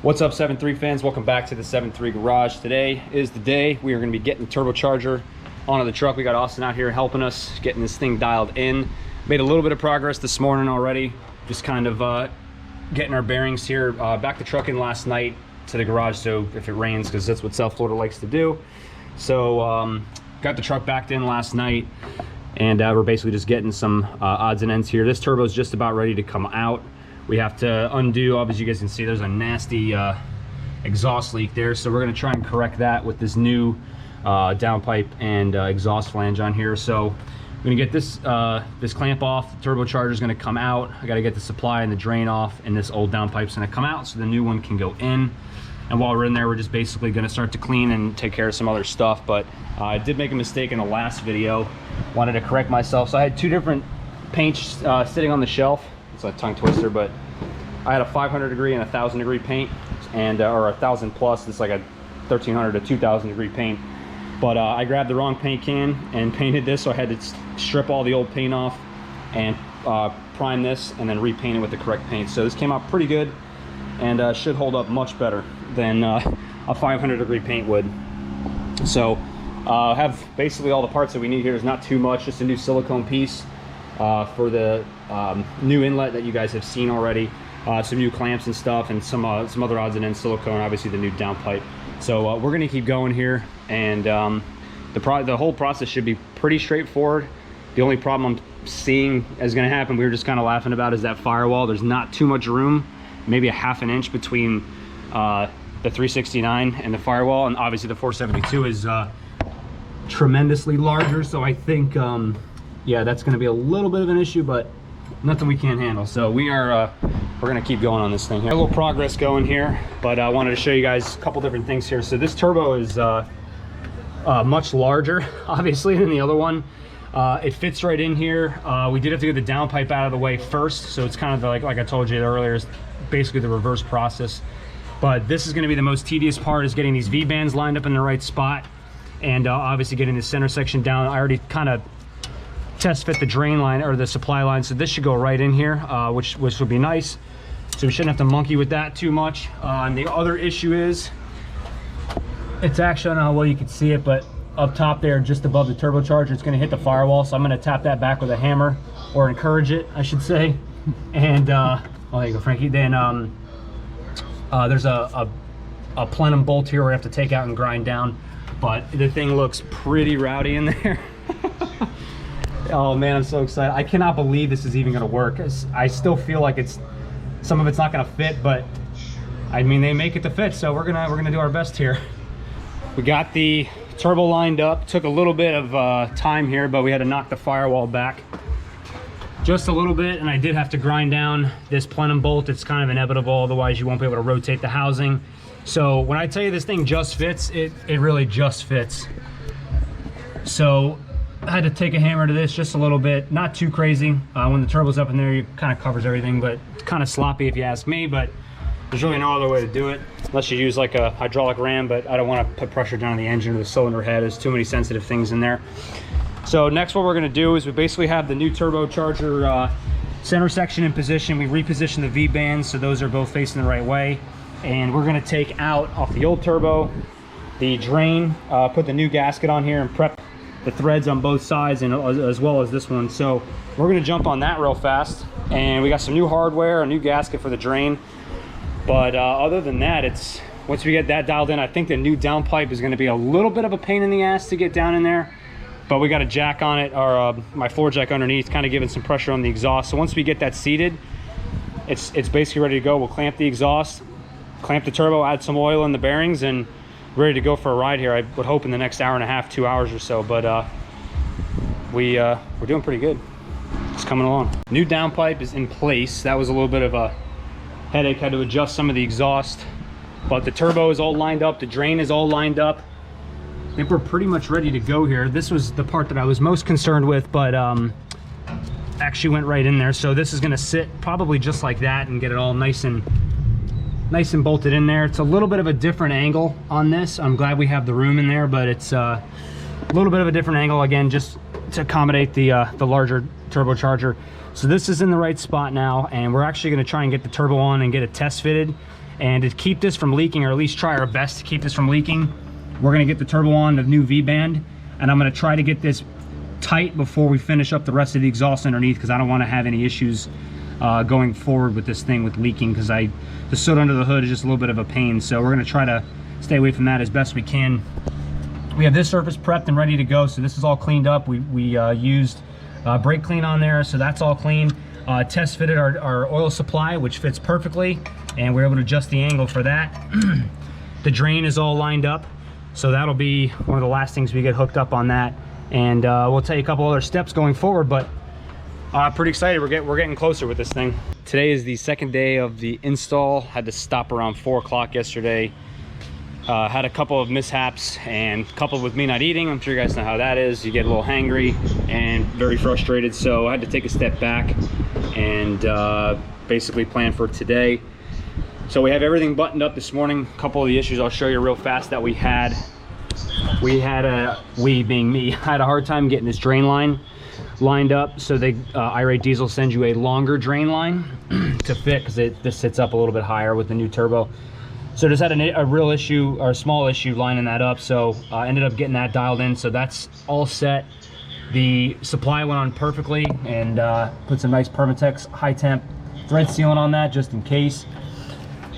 What's up, 7.3 fans? Welcome back to the 7.3 Garage. Today is the day we are going to be getting the turbocharger onto the truck. We got Austin out here helping us, getting this thing dialed in. Made a little bit of progress this morning already, just kind of getting our bearings here. Backed the truck in last night to the garage, so if it rains, because that's what South Florida likes to do. So got the truck backed in last night, and we're basically just getting some odds and ends here. This turbo is just about ready to come out. We have to undo, obviously you guys can see there's a nasty exhaust leak there, so we're going to try and correct that with this new downpipe and exhaust flange on here. So I'm going to get this this clamp off. The turbocharger is going to come out. I got to get the supply and the drain off, and this old downpipe's going to come out so the new one can go in. And while we're in there, we're just basically going to start to clean and take care of some other stuff. But I did make a mistake in the last video. Wanted to correct myself. So I had two different paints sitting on the shelf. It's a tongue twister, but I had a 500 degree and a 1,000 degree paint, and or 1,000 plus. It's like a 1,300 to 2,000 degree paint. But I grabbed the wrong paint can and painted this, so I had to strip all the old paint off and prime this and then repaint it with the correct paint. So this came out pretty good and should hold up much better than a 500 degree paint would. So have basically all the parts that we need here. There's not too much, just a new silicone piece for the new inlet that you guys have seen already, some new clamps and stuff, and some other odds and ends, silicone, obviously the new downpipe. So we're gonna keep going here, and the whole process should be pretty straightforward. The only problem I'm seeing is gonna happen, we were just kind of laughing about, is that firewall. There's not too much room, maybe a ½ an inch between the 369 and the firewall, and obviously the 472 is tremendously larger, so I think yeah, that's going to be a little bit of an issue, but nothing we can't handle. So we're going to keep going on this thing here. A little progress going here, but I wanted to show you guys a couple different things here. So this turbo is much larger, obviously, than the other one. It fits right in here. We did have to get the downpipe out of the way first, so it's kind of like I told you earlier, it's basically the reverse process. But this is going to be the most tedious part, is getting these V-bands lined up in the right spot, and obviously getting the center section down. I already kind of test fit the drain line or the supply line, so this should go right in here, which would be nice. So we shouldn't have to monkey with that too much. And the other issue is, it's actually, I don't know how well you can see it, but up top there, just above the turbocharger, it's going to hit the firewall. So I'm going to tap that back with a hammer, or encourage it, I should say. And oh, there you go, Frankie. Then there's a plenum bolt here we have to take out and grind down, but the thing looks pretty rowdy in there. Oh man, I'm so excited. I cannot believe this is even going to work. I still feel like some of it's not going to fit, but I mean, they make it to fit, so we're gonna do our best here. We got the turbo lined up. Took a little bit of time here, but we had to knock the firewall back just a little bit, and I did have to grind down this plenum bolt. It's kind of inevitable, otherwise you won't be able to rotate the housing. So when I tell you this thing just fits, it really just fits. So I had to take a hammer to this just a little bit, not too crazy. When the turbo's up in there, it kind of covers everything, but it's kind of sloppy if you ask me, but there's really no other way to do it unless you use like a hydraulic ram, but I don't want to put pressure down on the engine or the cylinder head. There's too many sensitive things in there. So next what we're going to do is we basically have the new turbocharger center section in position. We repositioned the V-bands so those are both facing the right way, and we're going to take out off the old turbo the drain, put the new gasket on here, and prep the threads on both sides, and as well as this one. So we're going to jump on that real fast, and we got some new hardware, a new gasket for the drain. But other than that, it's once we get that dialed in, I think the new downpipe is going to be a little bit of a pain in the ass to get down in there, but we got a jack on it, or my floor jack underneath, kind of giving some pressure on the exhaust. So once we get that seated, it's basically ready to go. We'll clamp the exhaust, clamp the turbo, add some oil in the bearings, and ready to go for a ride here. I would hope in the next hour and a half, 2 hours or so, but we're doing pretty good. It's coming along. New downpipe is in place. That was a little bit of a headache. Had to adjust some of the exhaust, but the turbo is all lined up, the drain is all lined up. I think we're pretty much ready to go here. This was the part that I was most concerned with, but actually went right in there. So this is going to sit probably just like that and get it all nice and bolted in there. It's a little bit of a different angle on this. I'm glad we have the room in there, but it's a little bit of a different angle, again, just to accommodate the larger turbocharger. So this is in the right spot now, and we're actually going to try and get the turbo on and get it test fitted And to keep this from leaking, or at least try our best to keep this from leaking, we're gonna get the turbo on the new V-band, and I'm gonna try to get this tight before we finish up the rest of the exhaust underneath, because I don't wanna have any issues going forward with this thing with leaking, because the soot under the hood is just a little bit of a pain. So we're gonna try to stay away from that as best we can. We have this surface prepped and ready to go, so this is all cleaned up. We used brake clean on there, so that's all clean. Test fitted our oil supply, which fits perfectly, and we're able to adjust the angle for that. The drain is all lined up, so that'll be one of the last things we get hooked up on that. And we'll tell you a couple other steps going forward, but pretty excited. We're getting closer with this thing. Today is the second day of the install. Had to stop around 4 o'clock yesterday. Had a couple of mishaps, and coupled with me not eating, I'm sure you guys know how that is. You get a little hangry and very frustrated, so I had to take a step back and basically plan for today. So we have everything buttoned up this morning. A couple of the issues I'll show you real fast that we had. We being me, had a hard time getting this drain line lined up. So they Irate Diesel sends you a longer drain line to fit, because this sits up a little bit higher with the new turbo. So just had a real issue, or a small issue, lining that up. So I ended up getting that dialed in, so that's all set. The supply went on perfectly, and put some nice Permatex high temp thread sealant on that just in case.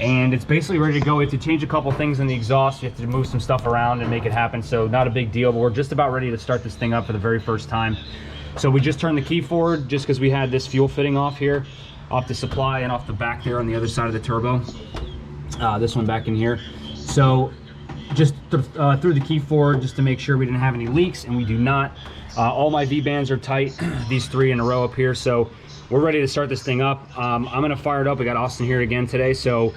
And it's basically ready to go. We have to change a couple things in the exhaust. You have to move some stuff around and make it happen, so not a big deal, but we're just about ready to start this thing up for the very first time. So we just turned the key forward just because we had this fuel fitting off here, off the supply and off the back there on the other side of the turbo. This one back in here. So just threw the key forward just to make sure we didn't have any leaks, and we do not. All my V-bands are tight, these 3 in a row up here, so we're ready to start this thing up. I'm gonna fire it up. We got Austin here again today, so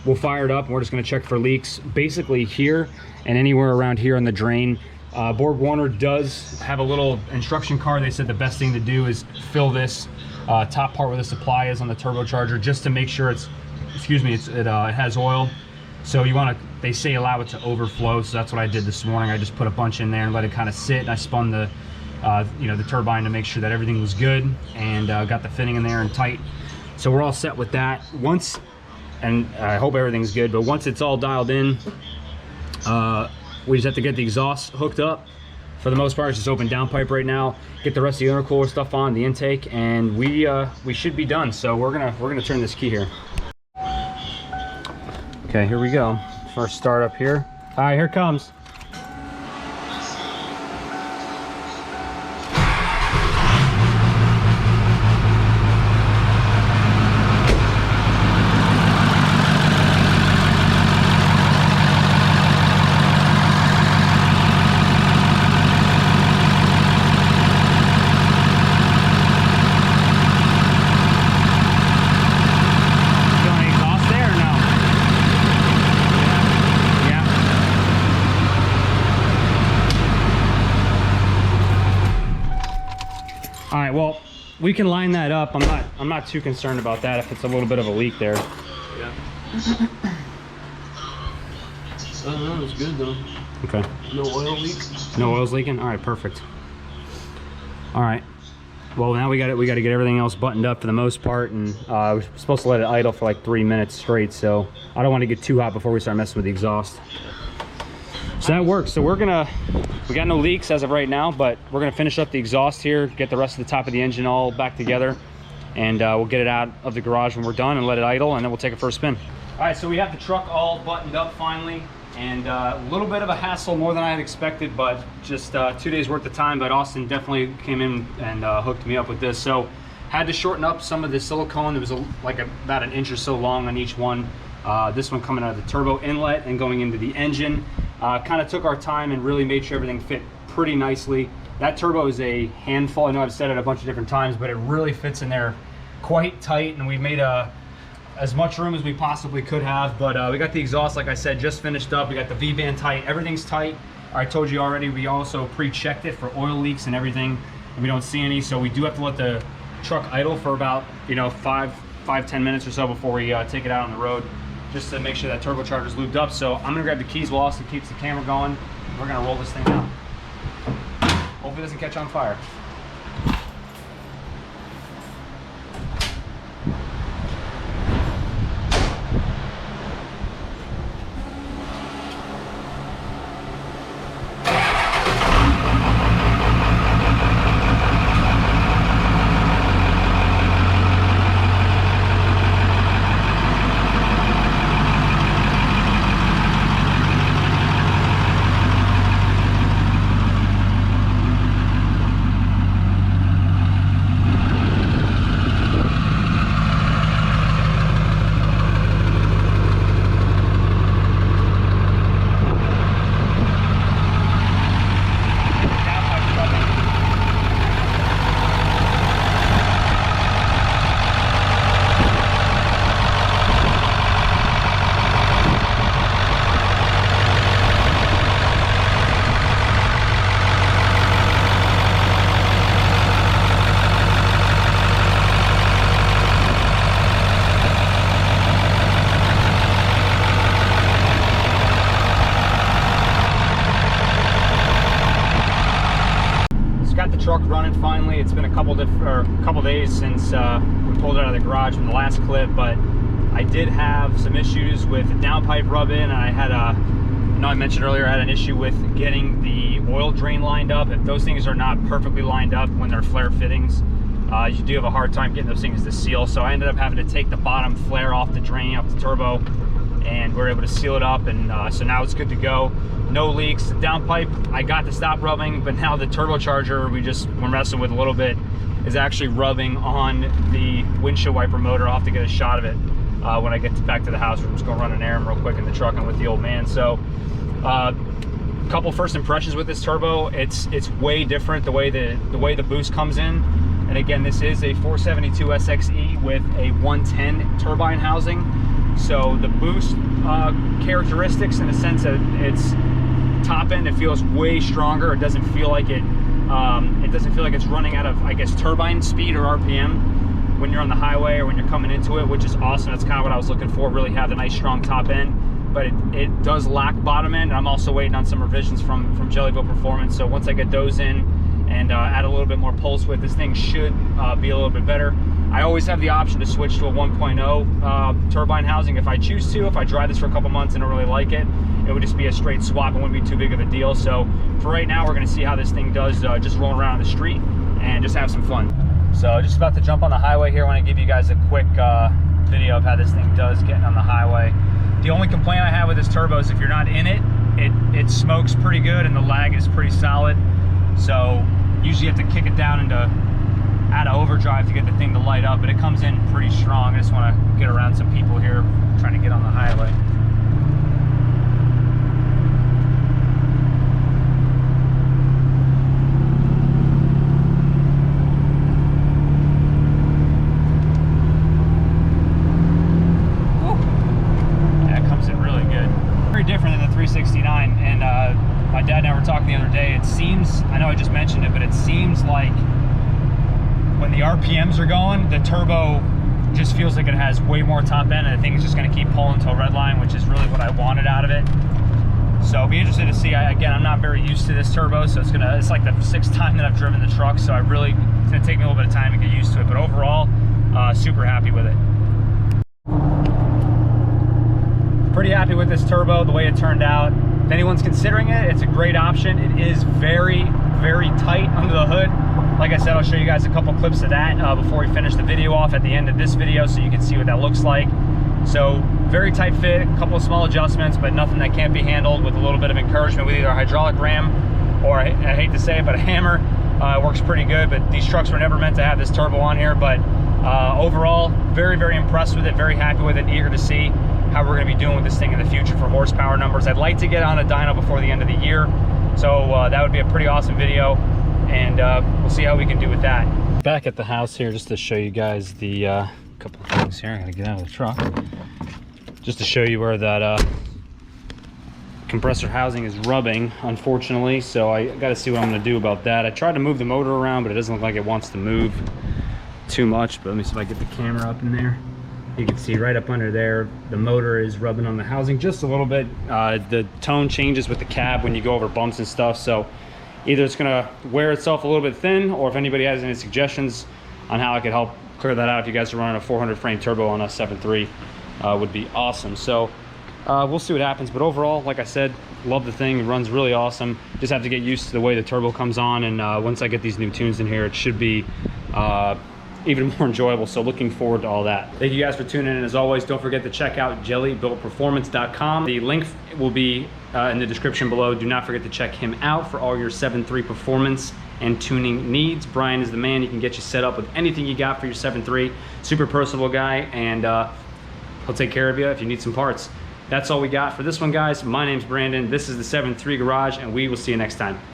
we'll fire it up and we're just gonna check for leaks basically here and anywhere around here on the drain. Borg Warner does have a little instruction card. They said the best thing to do is fill this top part where the supply is on the turbocharger, just to make sure it has oil. So you want to, they say allow it to overflow, so that's what I did this morning. I just put a bunch in there and let it kind of sit, and I spun the the turbine to make sure that everything was good, and got the fitting in there and tight. So we're all set with that. Once, and I hope everything's good, but once it's all dialed in, we just have to get the exhaust hooked up. For the most part, it's just open downpipe right now. Get the rest of the intercooler stuff on, the intake, and we should be done. So we're gonna turn this key here. Okay, here we go. First start up here. All right, here it comes. All right, well, we can line that up. I'm not too concerned about that if it's a little bit of a leak there. Yeah. No, it's good though. Okay. No oil leak. No oil's leaking. All right, perfect. All right. Well, now we got to get everything else buttoned up for the most part, and we're supposed to let it idle for like 3 minutes straight. So I don't want to get too hot before we start messing with the exhaust. So that works. So we got no leaks as of right now, but we're gonna finish up the exhaust here, get the rest of the top of the engine all back together, and we'll get it out of the garage when we're done and let it idle, and then we'll take a first spin. All right, so we have the truck all buttoned up finally, and a little bit of a hassle, more than I had expected, but just 2 days worth of time. But Austin definitely came in and hooked me up with this. So had to shorten up some of the silicone. There was about an inch or so long on each one. This one coming out of the turbo inlet and going into the engine. Kind of took our time and really made sure everything fit pretty nicely. That turbo is a handful. I know I've said it a bunch of different times, but it really fits in there quite tight, and we made as much room as we possibly could have. But we got the exhaust, like I said, just finished up. We got the V-band tight. Everything's tight. I told you already, we also pre-checked it for oil leaks and everything, and we don't see any. So we do have to let the truck idle for about 5-10 minutes or so before we take it out on the road, just to make sure that turbocharger's lubed up. So I'm gonna grab the keys while Austin keeps the camera going. We're gonna roll this thing out. Hopefully it doesn't catch on fire. truck running finally. It's been a couple days since we pulled it out of the garage from the last clip, but I did have some issues with the downpipe rub-in, and I had I mentioned earlier I had an issue with getting the oil drain lined up. If those things are not perfectly lined up when they're flare fittings, you do have a hard time getting those things to seal. So I ended up having to take the bottom flare off the drain, off the turbo, and we're able to seal it up, and so now it's good to go. No leaks. The downpipe I got to stop rubbing, but now the turbocharger we're messing with a little bit is actually rubbing on the windshield wiper motor. I'll have to get a shot of it when I get back to the house. We're just gonna run an errand real quick in the truck. I'm with the old man. So couple first impressions with this turbo. It's way different the way the boost comes in. And again, this is a 472 SXE with a 110 turbine housing. So the boost characteristics, in the sense that it's top end, it feels way stronger. It doesn't feel like it doesn't feel like it's running out of, I guess, turbine speed or RPM when you're on the highway or when you're coming into it, which is awesome. That's kind of what I was looking for, really have the nice strong top end, but it does lack bottom end. I'm also waiting on some revisions from Jellyville Performance. So once I get those in and add a little bit more pulse with, this thing should be a little bit better. I always have the option to switch to a 1.0 turbine housing if I choose to. If I drive this for a couple months and don't really like it, it would just be a straight swap. It wouldn't be too big of a deal. So for right now, we're gonna see how this thing does just rolling around on the street and just have some fun. So just about to jump on the highway here. I want to give you guys a quick video of how this thing does getting on the highway. The only complaint I have with this turbo is if you're not in it, it smokes pretty good and the lag is pretty solid. So usually you have to kick it down into out of overdrive to get the thing to light up, but it comes in pretty strong. I just want to get around some people here trying to get on the highway. Different than the 369, and my dad and I were talking the other day. It seems, I know I just mentioned it, but it seems like when the RPMs are going, the turbo just feels like it has way more top end, and the thing is just going to keep pulling to a red line, which is really what I wanted out of it. So I'll be interested to see. Again, I'm not very used to this turbo, so it's like the 6th time that I've driven the truck, so it's going to take me a little bit of time to get used to it, but overall super happy with it. Pretty happy with this turbo, the way it turned out. If anyone's considering it, it's a great option. It is very, very tight under the hood. Like I said, I'll show you guys a couple clips of that before we finish the video off at the end of this video, so you can see what that looks like. So very tight fit, a couple of small adjustments, but nothing that can't be handled with a little bit of encouragement with either a hydraulic ram or, I hate to say it, but a hammer. It works pretty good, but these trucks were never meant to have this turbo on here. But overall, very, very impressed with it, very happy with it, eager to see how we're going to be doing with this thing in the future for horsepower numbers. I'd like to get on a dyno before the end of the year, so that would be a pretty awesome video, and we'll see how we can do with that. Back at the house here just to show you guys the couple of things here. I gotta get out of the truck just to show you where that compressor housing is rubbing, unfortunately, so I gotta see what I'm gonna do about that. I tried to move the motor around, but it doesn't look like it wants to move too much. But let me see if I get the camera up in there. You can see right up under there, the motor is rubbing on the housing just a little bit. The tone changes with the cab when you go over bumps and stuff, so either it's gonna wear itself a little bit thin, or if anybody has any suggestions on how I could help clear that out, if you guys are running a 400 frame turbo on a 7.3, would be awesome. So we'll see what happens, but overall, like I said, love the thing. It runs really awesome. Just have to get used to the way the turbo comes on, and once I get these new tunes in here, it should be even more enjoyable. So looking forward to all that. Thank you guys for tuning in. As always, don't forget to check out jellybuiltperformance.com. The link will be in the description below. Do not forget to check him out for all your 7.3 performance and tuning needs. Brian is the man. He can get you set up with anything you got for your 7.3. Super personable guy, and he'll take care of you if you need some parts. That's all we got for this one, guys. My name's Brandon. This is the 7.3 Garage, and we will see you next time.